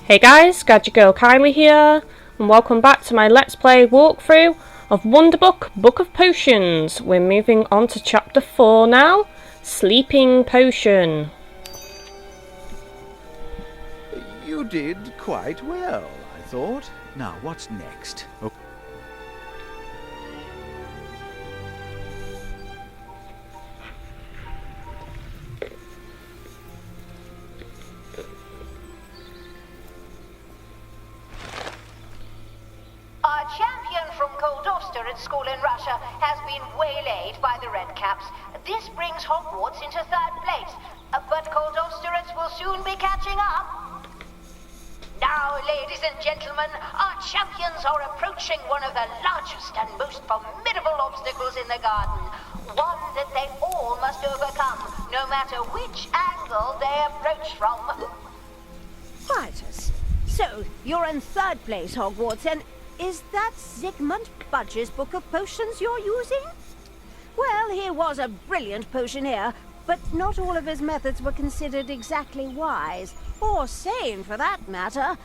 Hey guys, GadgetGirlKylie here, and welcome back to my Let's Play walkthrough of Wonderbook, Book of Potions. We're moving on to Chapter 4 now, Sleeping Potion. You did quite well, I thought. Now, what's next? Oh. Our champion from Coldorster at school in Russia has been waylaid by the Redcaps. This brings Hogwarts into third place, but Coldorsterates will soon be catching up. Now, ladies and gentlemen, our champions are approaching one of the largest and most formidable obstacles in the garden. One that they all must overcome, no matter which angle they approach from. Quietus. So, you're in third place, Hogwarts, and is that Zygmunt Budge's Book of Potions you're using? Well, he was a brilliant potioneer, but not all of his methods were considered exactly wise, or sane for that matter.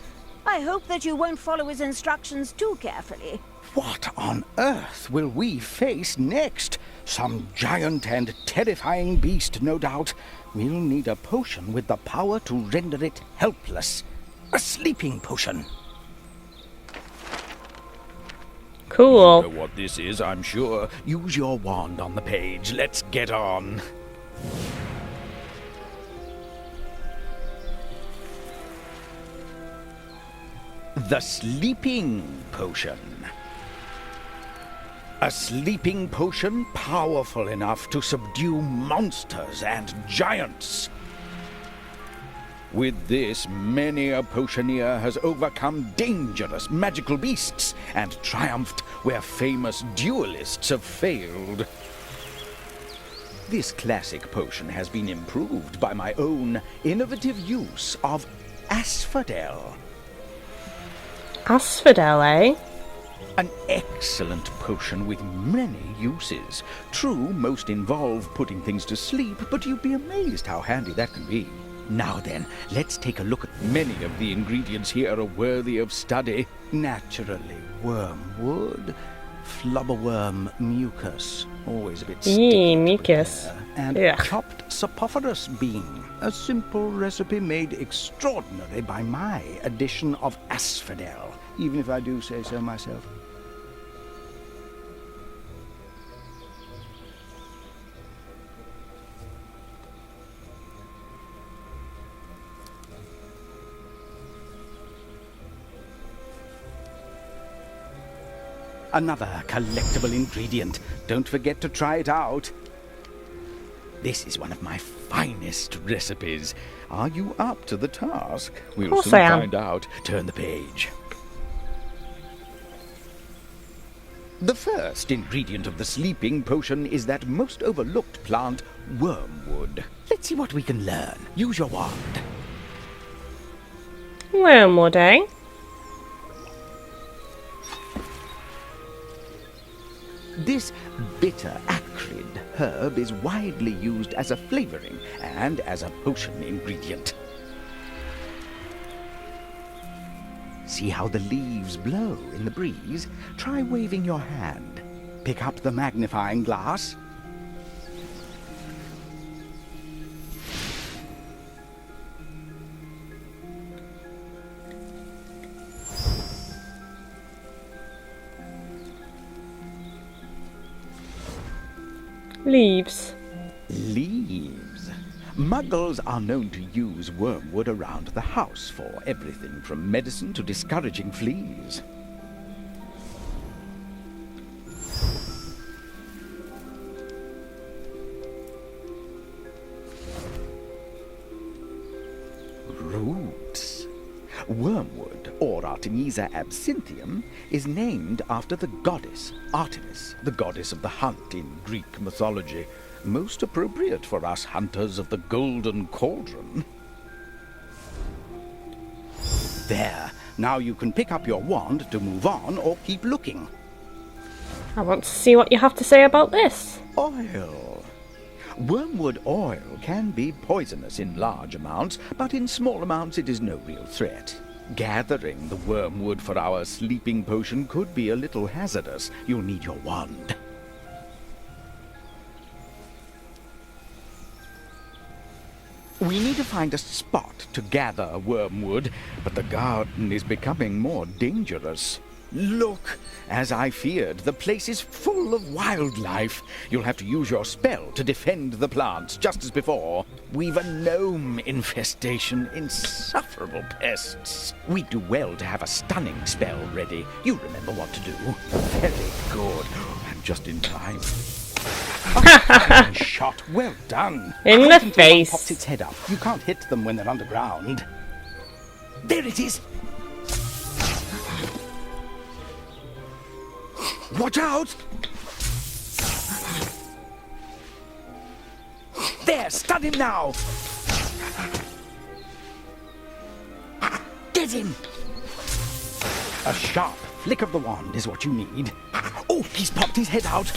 I hope that you won't follow his instructions too carefully. What on earth will we face next? Some giant and terrifying beast, no doubt. We'll need a potion with the power to render it helpless. A sleeping potion. Cool. You know what this is, I'm sure. Use your wand on the page. Let's get on. The Sleeping Potion. A sleeping potion powerful enough to subdue monsters and giants. With this, many a potioneer has overcome dangerous magical beasts and triumphed where famous duelists have failed. This classic potion has been improved by my own innovative use of asphodel. Asphodel, eh? An excellent potion with many uses. True, most involve putting things to sleep, but you'd be amazed how handy that can be. Now then, let's take a look at many of the ingredients here are worthy of study. Naturally, wormwood, flubberworm mucus, always a bit sticky, mucus. and Yeah. chopped saprophyllus bean, a simple recipe made extraordinary by my addition of asphodel, even if I do say so myself. Another collectible ingredient. Don't forget to try it out. This is one of my finest recipes. Are you up to the task? We'll soon find out. Turn the page. The first ingredient of the sleeping potion is that most overlooked plant, wormwood. Let's see what we can learn. Use your wand. Wormwood, eh? This bitter, acrid herb is widely used as a flavoring and as a potion ingredient. See how the leaves blow in the breeze? Try waving your hand. Pick up the magnifying glass. Leaves. Leaves. Muggles are known to use wormwood around the house for everything from medicine to discouraging fleas. Roots. Wormwood, or Artemisia absinthium, is named after the goddess Artemis, the goddess of the hunt in Greek mythology. Most appropriate for us hunters of the golden cauldron. There. Now you can pick up your wand to move on or keep looking. I want to see what you have to say about this. Oil. Wormwood oil can be poisonous in large amounts, but in small amounts it is no real threat. Gathering the wormwood for our sleeping potion could be a little hazardous. You'll need your wand. We need to find a spot to gather wormwood, but the garden is becoming more dangerous. Look, as I feared, the place is full of wildlife. You'll have to use your spell to defend the plants, just as before. We've a gnome infestation, insufferable pests. We'd do well to have a stunning spell ready. You remember what to do. Very good. I'm just in time. Oh, shot. Well done. In Wait the until one face. pops its head up. You can't hit them when they're underground. There it is. Watch out! There, stun him now! Get him! A sharp flick of the wand is what you need. Oh, he's popped his head out.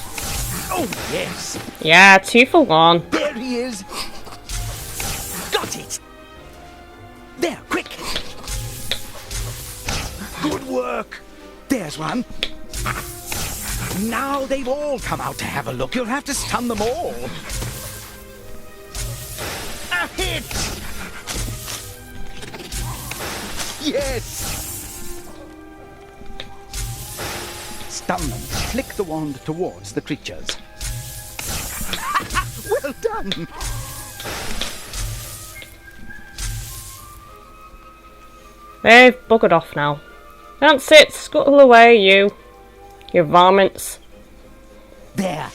Oh, yes. Yeah, 2 for 1. There he is. Got it. There, quick. Good work. There's one. Now they've all come out to have a look. You'll have to stun them all. A hit! Yes! Stun them. Flick the wand towards the creatures. Well done! They've buggered off now. That's it, scuttle away, you varmints. There.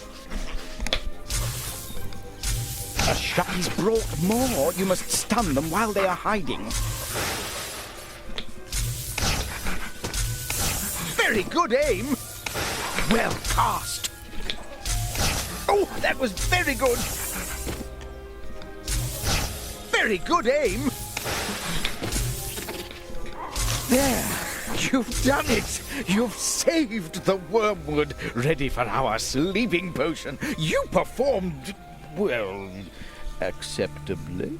A shot. He's brought more. You must stun them while they are hiding. Very good aim. Well cast. Oh, that was very good. Very good aim. There. You've done it! You've saved the wormwood, ready for our sleeping potion. You performed, well, acceptably.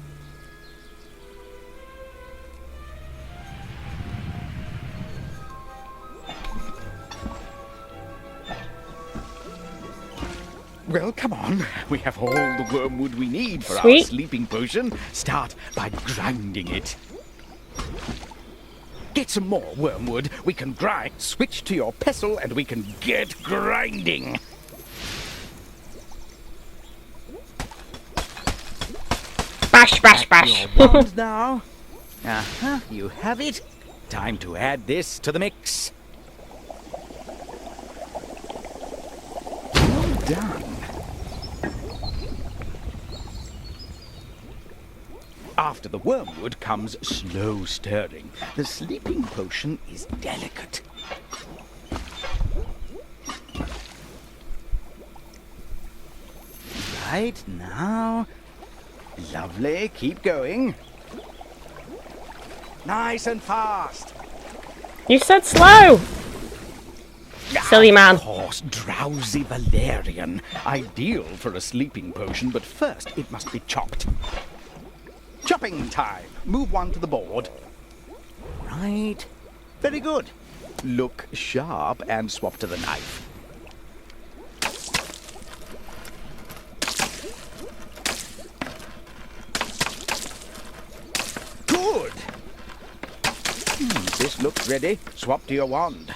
Well, come on. We have all the wormwood we need for our sleeping potion. Start by grinding it. Get some more wormwood. We can grind. Switch to your pestle and we can get grinding. Bash, bash, bash. Your wand now. You have it. Time to add this to the mix. Well done. After the wormwood comes slow stirring. The sleeping potion is delicate. Right now. Lovely. Keep going. Nice and fast. You said slow. Silly man. Of course, drowsy valerian. Ideal for a sleeping potion, but first it must be chopped. Chopping time. Move one to the board. Right. Very good. Look sharp and swap to the knife. Good. This looks ready. Swap to your wand.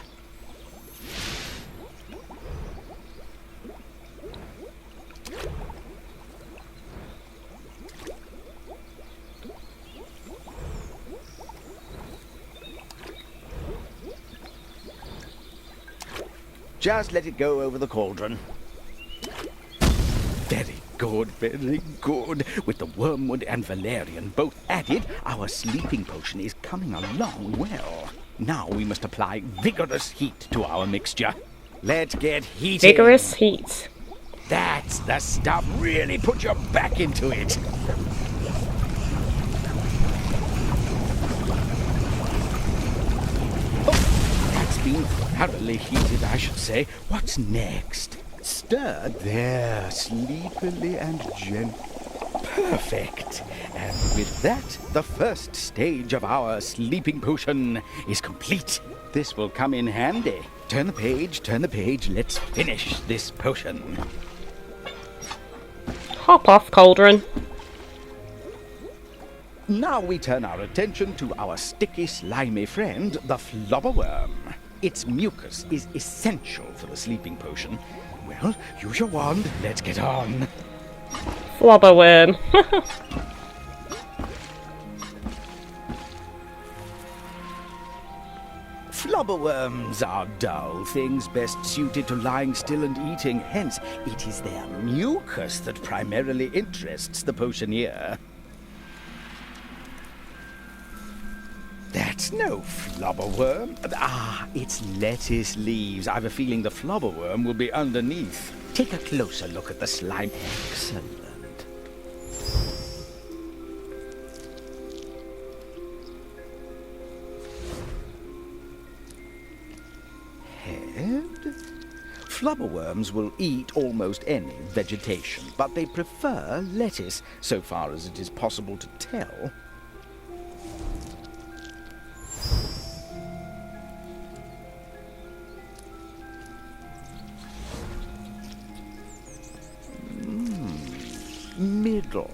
Just let it go over the cauldron. Very good, very good. With the wormwood and valerian both added, our sleeping potion is coming along well. Now we must apply vigorous heat to our mixture. Let's get heating. Vigorous heat. That's the stuff. Really put your back into it. Been thoroughly heated, I should say. What's next? Stir there, sleepily and gently. Perfect. And with that, the first stage of our sleeping potion is complete. This will come in handy. Turn the page, let's finish this potion. Hop off, cauldron. Now we turn our attention to our sticky, slimy friend, the flobberworm. Its mucus is essential for the sleeping potion. Well, use your wand, let's get on. Flobberworm. Flobberworms are dull things best suited to lying still and eating. Hence, it is their mucus that primarily interests the potioneer. That's no flobberworm. Ah, it's lettuce leaves. I've a feeling the flobberworm will be underneath. Take a closer look at the slime. Excellent. Head? Flobberworms will eat almost any vegetation, but they prefer lettuce, so far as it is possible to tell. Middle.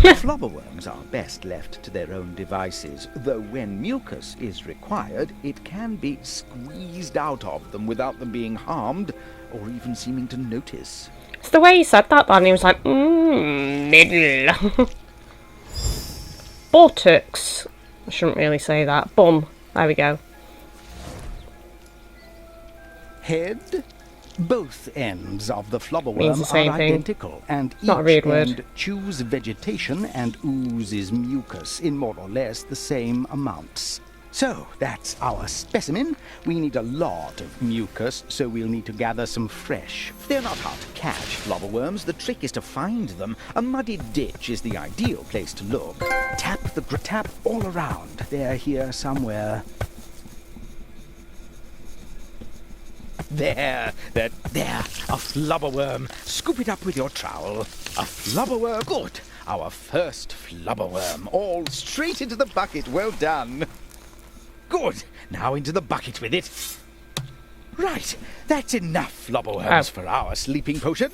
Flobberworms are best left to their own devices, though when mucus is required, it can be squeezed out of them without them being harmed or even seeming to notice. It's the way he said that, and he was like, middle. Buttocks. I shouldn't really say that. Bum. There we go. Head? Both ends of the Means flobberworm the same are thing. identical, and Not a each weird word. end chews vegetation and oozes mucus in more or less the same amounts. So, that's our specimen. We need a lot of mucus, so we'll need to gather some fresh. They're not hard to catch, flobberworms. The trick is to find them. A muddy ditch is the ideal place to look. Tap all around. They're here somewhere. There, a flobberworm. Scoop it up with your trowel. A flobberworm. Good. Our first flobberworm. All straight into the bucket. Well done. Good. Now into the bucket with it. Right. That's enough flobberworms for our sleeping potion.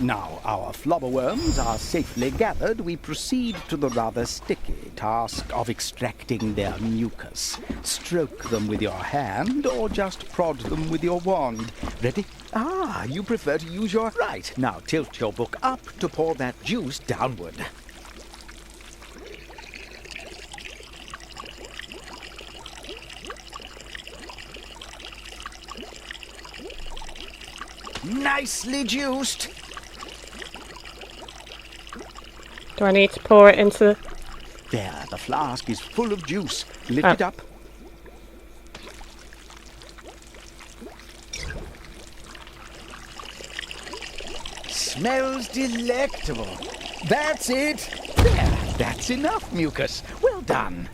Now our flobberworms are safely gathered, we proceed to the rather sticky task of extracting their mucus. Stroke them with your hand or just prod them with your wand. Ready? Ah, you prefer to use your... Right. Now tilt your book up to pour that juice downward. Nicely juiced. Do I need to pour it into... There, the flask is full of juice. Lift it up. Smells delectable. That's it. There, that's enough mucus. Well done.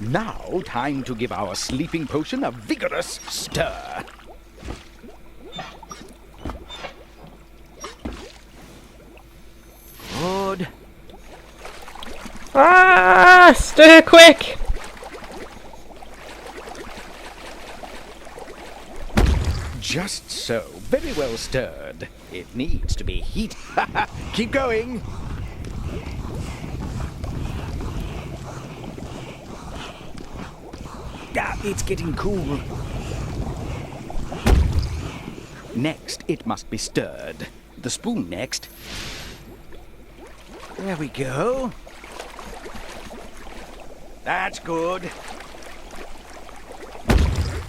Now, time to give our sleeping potion a vigorous stir. Good. Ah! Stir quick! Just so. Very well stirred. It needs to be heat. Keep going. Ah, it's getting cool. Next, it must be stirred. The spoon next. There we go. That's good.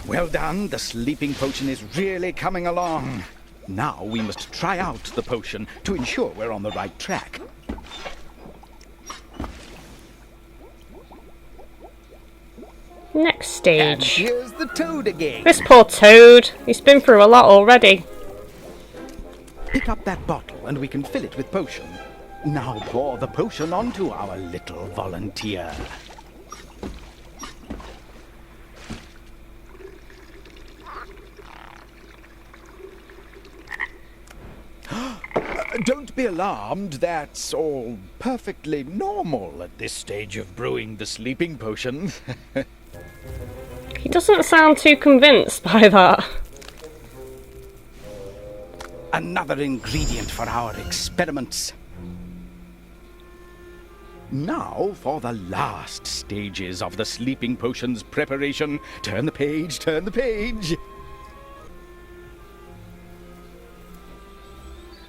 Well done. The sleeping potion is really coming along. Now we must try out the potion to ensure we're on the right track. Next And stage. here's the toad again. This poor toad. He's been through a lot already. Pick up that bottle and we can fill it with potion. Now pour the potion onto our little volunteer. Don't be alarmed. That's all perfectly normal at this stage of brewing the sleeping potion. He doesn't sound too convinced by that. Another ingredient for our experiments. Now for the last stages of the sleeping potion's preparation. Turn the page, turn the page.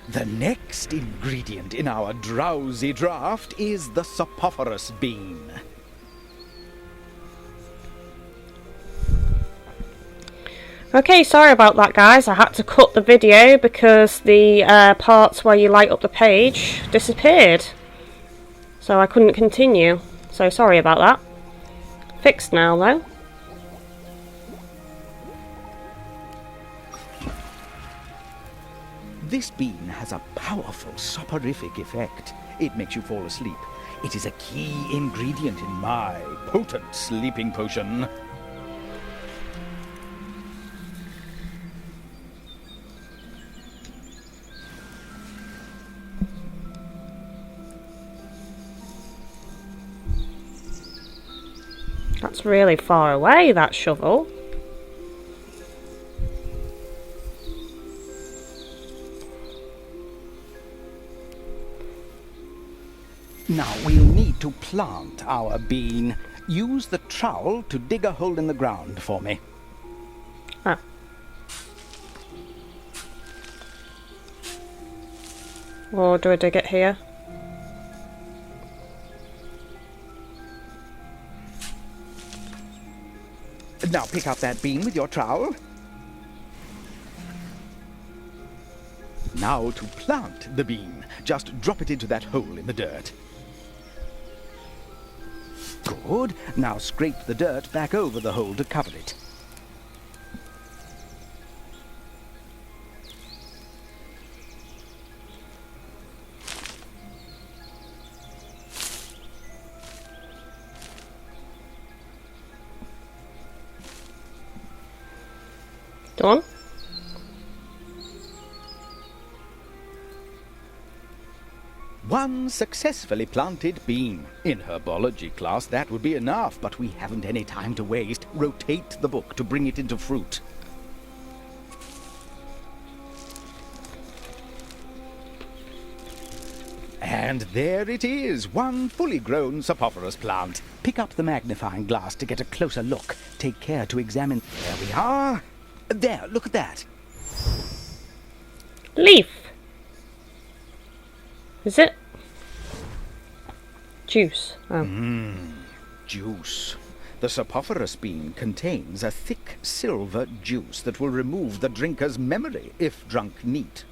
The next ingredient in our drowsy draft is the saprophoros bean. Okay, sorry about that, guys. I had to cut the video because the parts where you light up the page disappeared. So I couldn't continue. So sorry about that. Fixed now, though. This bean has a powerful soporific effect. It makes you fall asleep. It is a key ingredient in my potent sleeping potion. That's really far away, that shovel. Now we'll need to plant our bean. Use the trowel to dig a hole in the ground for me. Ah. Or do I dig it here? Now pick up that bean with your trowel. Now to plant the bean. Just drop it into that hole in the dirt. Good. Now scrape the dirt back over the hole to cover it. Done. One successfully planted bean. In herbology class, that would be enough, but we haven't any time to waste. Rotate the book to bring it into fruit. And there it is, one fully grown saprophoros plant. Pick up the magnifying glass to get a closer look. Take care to examine... There we are. There, look at that. Leaf. Is it? Juice. Oh. Juice. The saprophoros bean contains a thick silver juice that will remove the drinker's memory if drunk neat.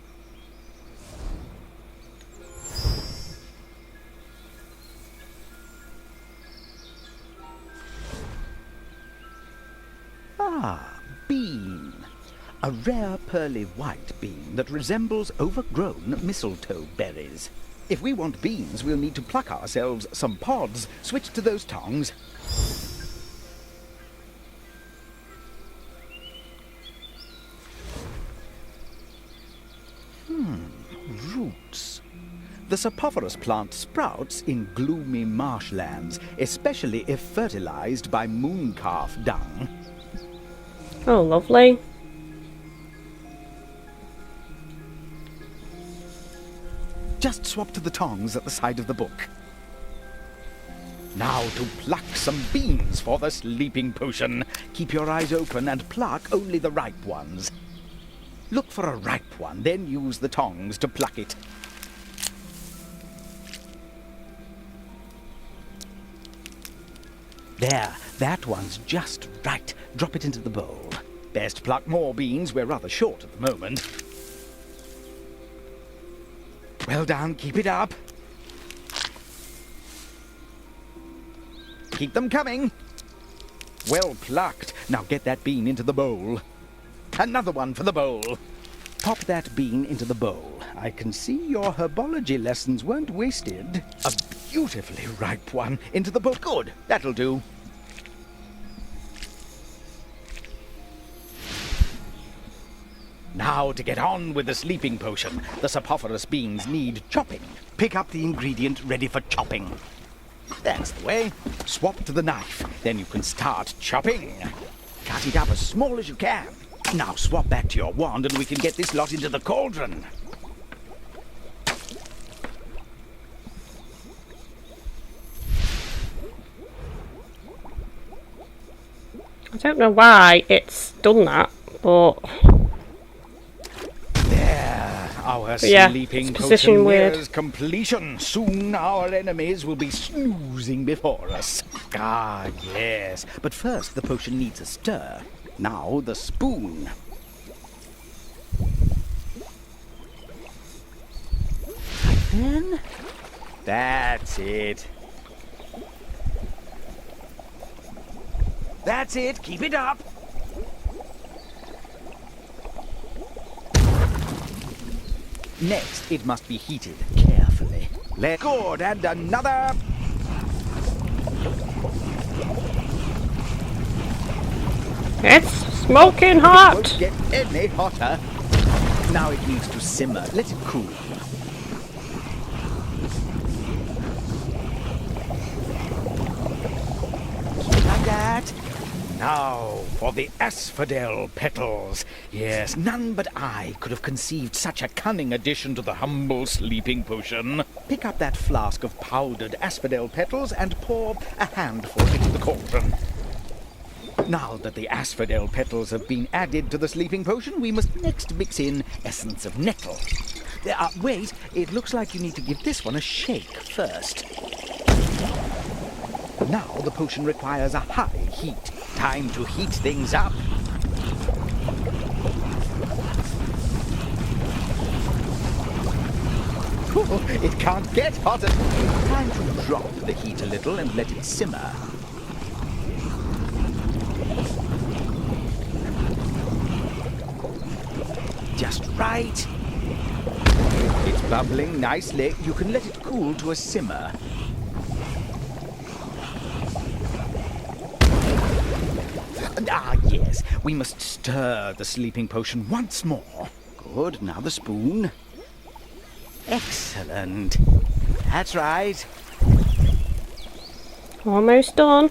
Ah, bean. A rare pearly white bean that resembles overgrown mistletoe berries. If we want beans, we'll need to pluck ourselves some pods. Switch to those tongs. Roots. The saprophoros plant sprouts in gloomy marshlands, especially if fertilized by mooncalf dung. Oh, lovely. Just swap to the tongs at the side of the book. Now to pluck some beans for the sleeping potion. Keep your eyes open and pluck only the ripe ones. Look for a ripe one, then use the tongs to pluck it. There, that one's just right. Drop it into the bowl. Best pluck more beans, we're rather short at the moment. Well done, keep it up. Keep them coming. Well plucked. Now get that bean into the bowl. Another one for the bowl. Pop that bean into the bowl. I can see your herbology lessons weren't wasted. A beautifully ripe one into the bowl. Good, that'll do. Now to get on with the sleeping potion. The sapophoros beans need chopping. Pick up the ingredient ready for chopping. That's the way. Swap to the knife. Then you can start chopping. Cut it up as small as you can. Now swap back to your wand and we can get this lot into the cauldron. I don't know why it's done that, but There, our yeah, sleeping it's position potion weird. nears completion. Soon our enemies will be snoozing before us. Ah, yes. But first the potion needs a stir. Now the spoon. Then, that's it. That's it, keep it up. Next, it must be heated carefully. Let good and another. It's smoking It hot! won't get any hotter. Now it needs to simmer. Let it cool. Keep like that. Now for the asphodel petals. Yes, none but I could have conceived such a cunning addition to the humble sleeping potion. Pick up that flask of powdered asphodel petals and pour a handful into the cauldron. Now that the asphodel petals have been added to the sleeping potion, we must next mix in essence of nettle. Wait, it looks like you need to give this one a shake first. Now the potion requires a high heat. Time to heat things up. It can't get hotter. Time to drop the heat a little and let it simmer. Just right. It's bubbling nicely. You can let it cool to a simmer. Ah, yes. We must stir the sleeping potion once more. Good. Now the spoon. Excellent. That's right. Almost done.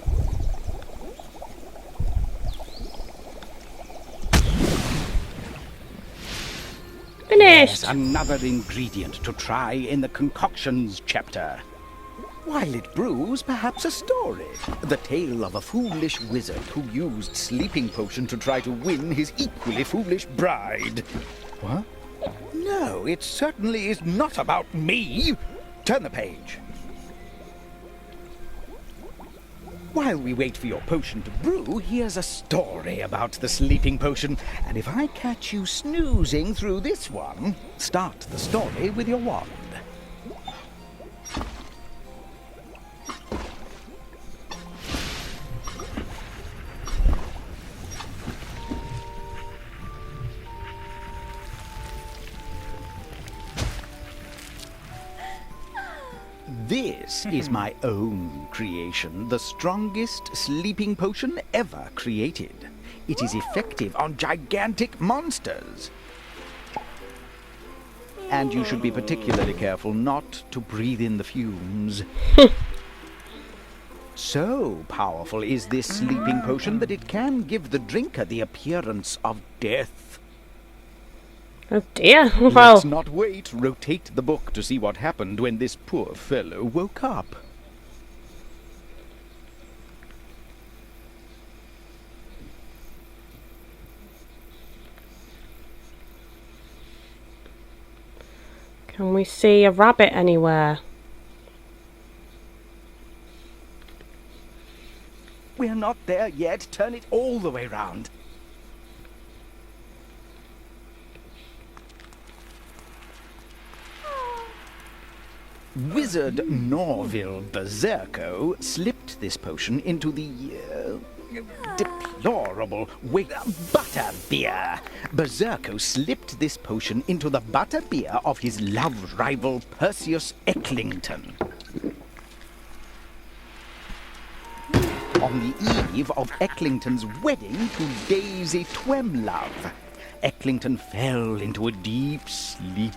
Finished! Yes, another ingredient to try in the concoctions chapter. While it brews, perhaps a story. The tale of a foolish wizard who used sleeping potion to try to win his equally foolish bride. What? No, it certainly is not about me. Turn the page. While we wait for your potion to brew, here's a story about the sleeping potion. And if I catch you snoozing through this one, start the story with your wand. This is my own creation, the strongest sleeping potion ever created. It is effective on gigantic monsters. And you should be particularly careful not to breathe in the fumes. So powerful is this sleeping potion that it can give the drinker the appearance of death. Oh dear, well, Let's not wait. Rotate the book to see what happened when this poor fellow woke up. can we see a rabbit anywhere? We're not there yet. Turn it all the way round. Wizard Norville Berserko slipped this potion into the deplorable butterbeer. Berserko slipped this potion into the butterbeer of his love rival Perseus Ecklington. On the eve of Ecklington's wedding to Daisy Twemlove, Ecklington fell into a deep sleep.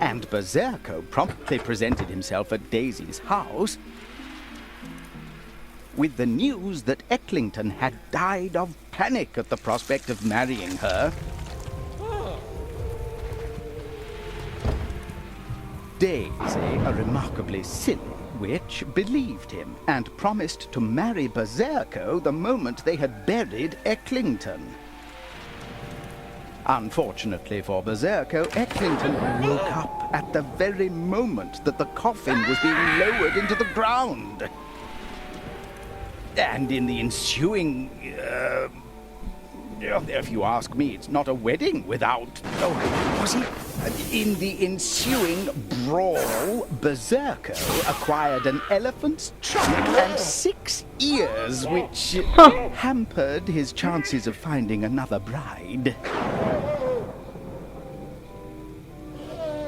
And Berserko promptly presented himself at Daisy's house with the news that Ecklington had died of panic at the prospect of marrying her. Daisy, a remarkably silly witch, believed him and promised to marry Berserko the moment they had buried Ecklington. Unfortunately for Berserko, Ecklington woke up at the very moment that the coffin was being lowered into the ground. And in the ensuing... if you ask me, it's not a wedding without... Oh, was it? In the ensuing brawl, Berserko acquired an elephant's trunk and 6 ears, which hampered his chances of finding another bride.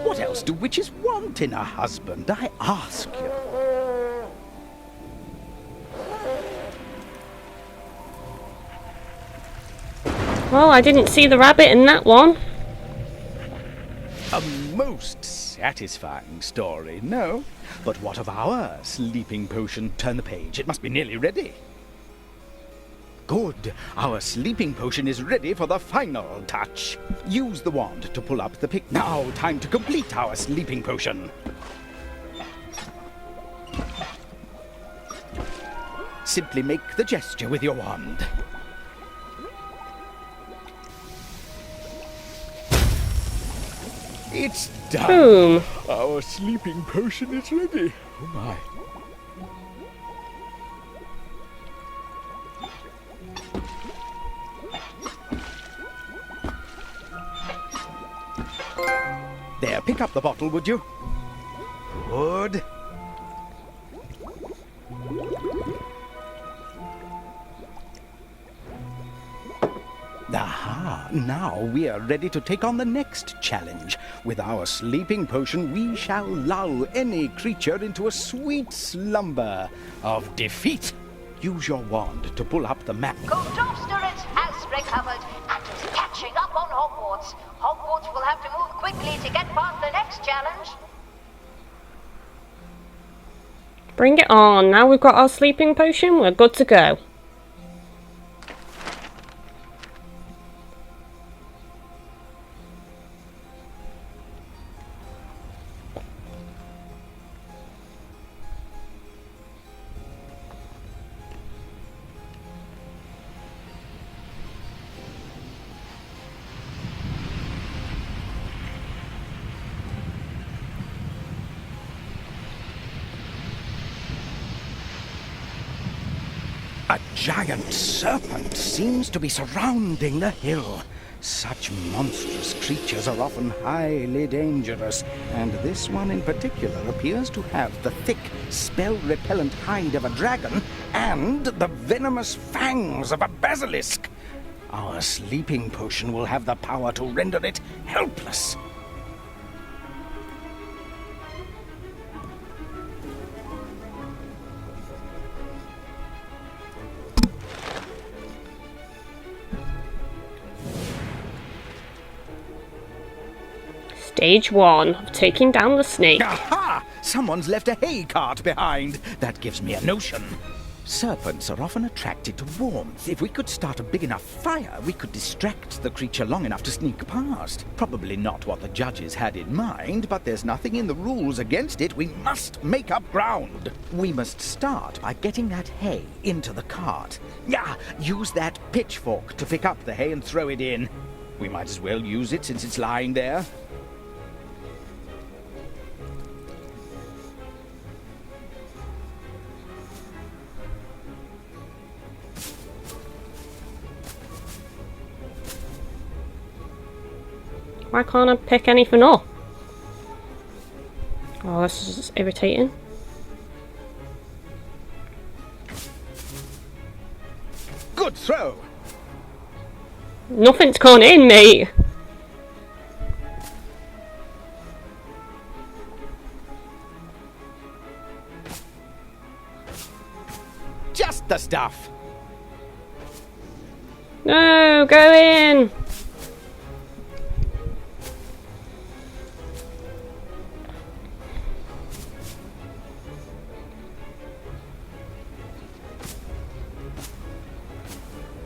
What else do witches want in a husband, I ask you? Well, I didn't see the rabbit in that one. A most satisfying story, no? But what of our sleeping potion? Turn the page, it must be nearly ready. Good, our sleeping potion is ready for the final touch. Use the wand to pull up the pic. Now, time to complete our sleeping potion. Simply make the gesture with your wand. It's done. Boom. Our sleeping potion is ready. Oh my. There, pick up the bottle, would you? Good. Aha! Now we are ready to take on the next challenge. With our sleeping potion, we shall lull any creature into a sweet slumber of defeat. Use your wand to pull up the map. Coldofster has recovered and is catching up on Hogwarts. Hogwarts will have to move quickly to get past the next challenge. Bring it on. Now we've got our sleeping potion, we're good to go. A giant serpent seems to be surrounding the hill. Such monstrous creatures are often highly dangerous, and this one in particular appears to have the thick, spell-repellent hide of a dragon and the venomous fangs of a basilisk. Our sleeping potion will have the power to render it helpless. Stage 1 of taking down the snake. Aha! Someone's left a hay cart behind. That gives me a notion. Serpents are often attracted to warmth. If we could start a big enough fire, we could distract the creature long enough to sneak past. Probably not what the judges had in mind, but there's nothing in the rules against it. We must make up ground. We must start by getting that hay into the cart. Yeah, use that pitchfork to pick up the hay and throw it in. We might as well use it since it's lying there. Why can't I pick anything up? Oh, this is just irritating. Good throw! Nothing's gone in, mate! Just the stuff. No, go in!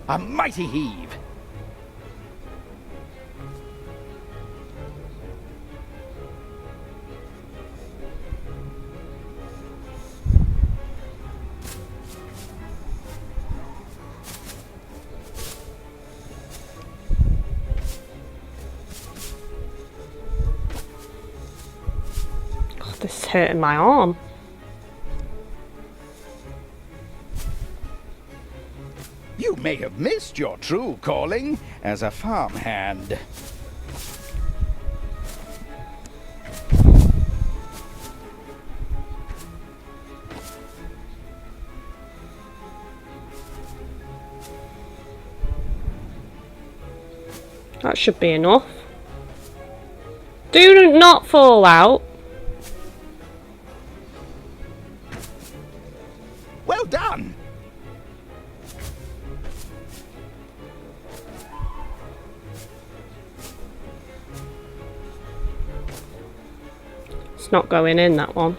A mighty heave. God, this is hurting my arm. You may have missed your true calling as a farmhand. That should be enough. Do not fall out. Well done. It's not going in, that one.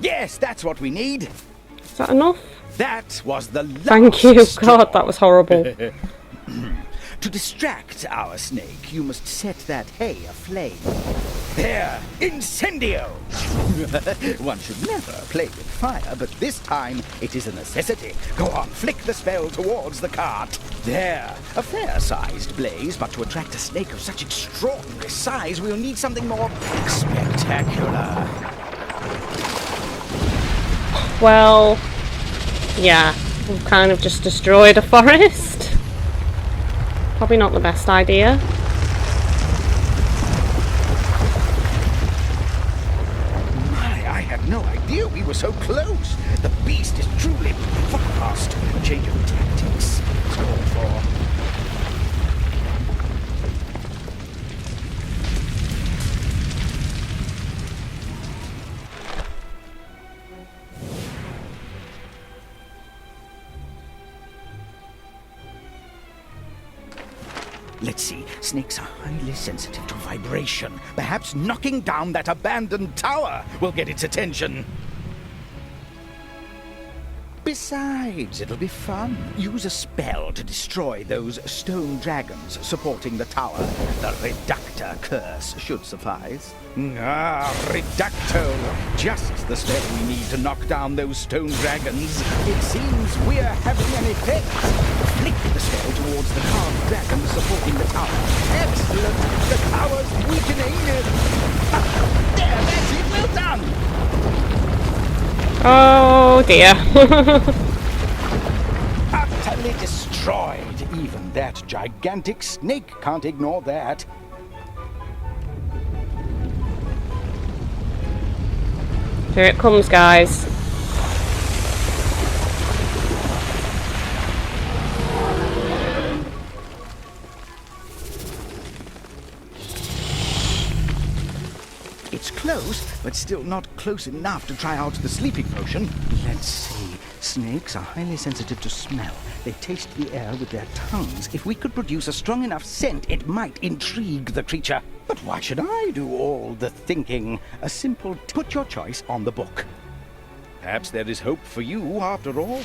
Yes, that's what we need. Is that enough? That was the last Thank you. straw. God, that was horrible. To distract our snake, you must set that hay aflame. There, incendio! One should never play with fire, but this time it is a necessity. Go on, flick the spell towards the cart. There, a fair-sized blaze, but to attract a snake of such extraordinary size, we'll need something more spectacular. Well, yeah, we've kind of just destroyed a forest. Probably not the best idea. My, I had no idea we were so close. The beast is truly fast. A change of tactics is called for. Let's see. Snakes are highly sensitive to vibration. Perhaps knocking down that abandoned tower will get its attention. Besides, it'll be fun. Use a spell to destroy those stone dragons supporting the tower. The Reductor curse should suffice. Ah, Reducto! Just the spell we need to knock down those stone dragons. It seems we're having an effect. Flick the spell towards the carved dragons supporting the tower. Excellent! The tower's weakening. Ah, there, that's it. Well done! Oh dear. Utterly destroyed. Even that gigantic snake can't ignore that. Here it comes, guys. It's close, but still not close enough to try out the sleeping potion. Let's see. Snakes are highly sensitive to smell. They taste the air with their tongues. If we could produce a strong enough scent, it might intrigue the creature. But why should I do all the thinking? A simple put your choice on the book. Perhaps there is hope for you after all.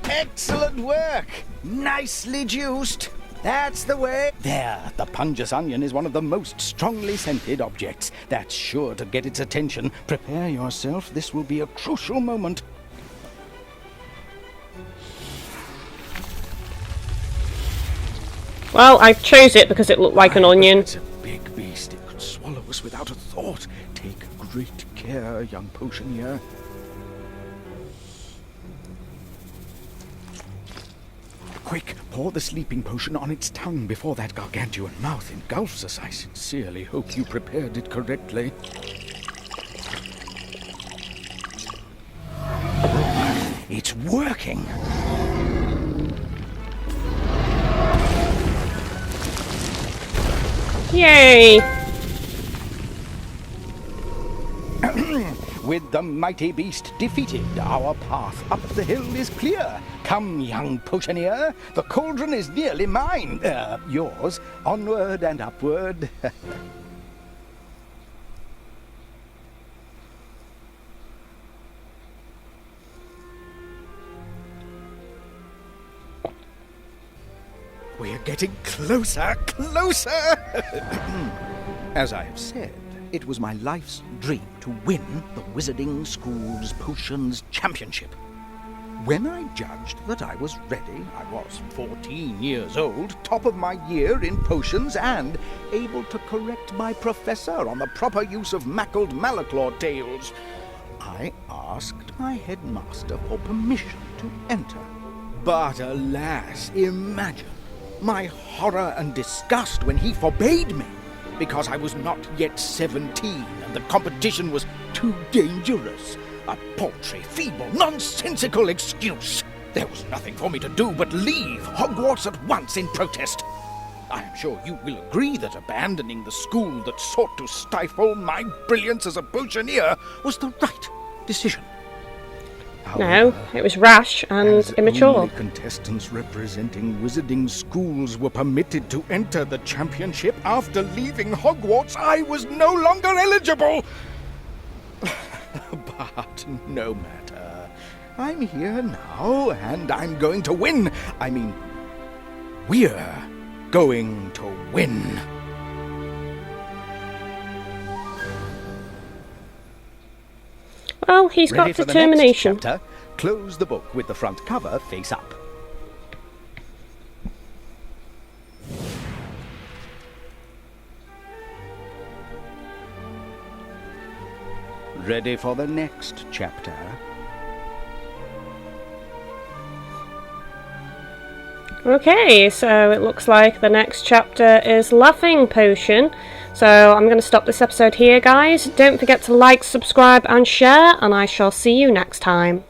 Excellent work! Nicely juiced! That's the way. There, the Pungus onion is one of the most strongly scented objects. That's sure to get its attention. Prepare yourself. This will be a crucial moment. Well, I chose it because it looked like an onion. It's a big beast. It could swallow us without a thought. Take great care, young potioneer. Quick, pour the sleeping potion on its tongue before that gargantuan mouth engulfs us. I sincerely hope you prepared it correctly. It's working! Yay! With the mighty beast defeated, our path up the hill is clear. Come, young potioneer, the cauldron is nearly mine. Yours. Onward and upward. We're getting closer, closer! As I have said, it was my life's dream to win the Wizarding School's Potions Championship. When I judged that I was ready, I was 14 years old, top of my year in potions, and able to correct my professor on the proper use of mackled malaclaw tails. I asked my headmaster for permission to enter. But alas, imagine my horror and disgust when he forbade me, because I was not yet 17 and the competition was too dangerous. A paltry, feeble, nonsensical excuse. There was nothing for me to do but leave Hogwarts at once in protest. I am sure you will agree that abandoning the school that sought to stifle my brilliance as a potioneer was the right decision. No, it was rash and immature. Only contestants representing Wizarding schools were permitted to enter the championship after leaving Hogwarts, I was no longer eligible. But no matter. I'm here now, and I'm going to win. I mean, we're going to win. Well, he's got determination. For the next chapter, close the book with the front cover face up. Ready for the next chapter? Okay, so it looks like the next chapter is Laughing Potion. So I'm going to stop this episode here, guys. Don't forget to like, subscribe and share, and I shall see you next time.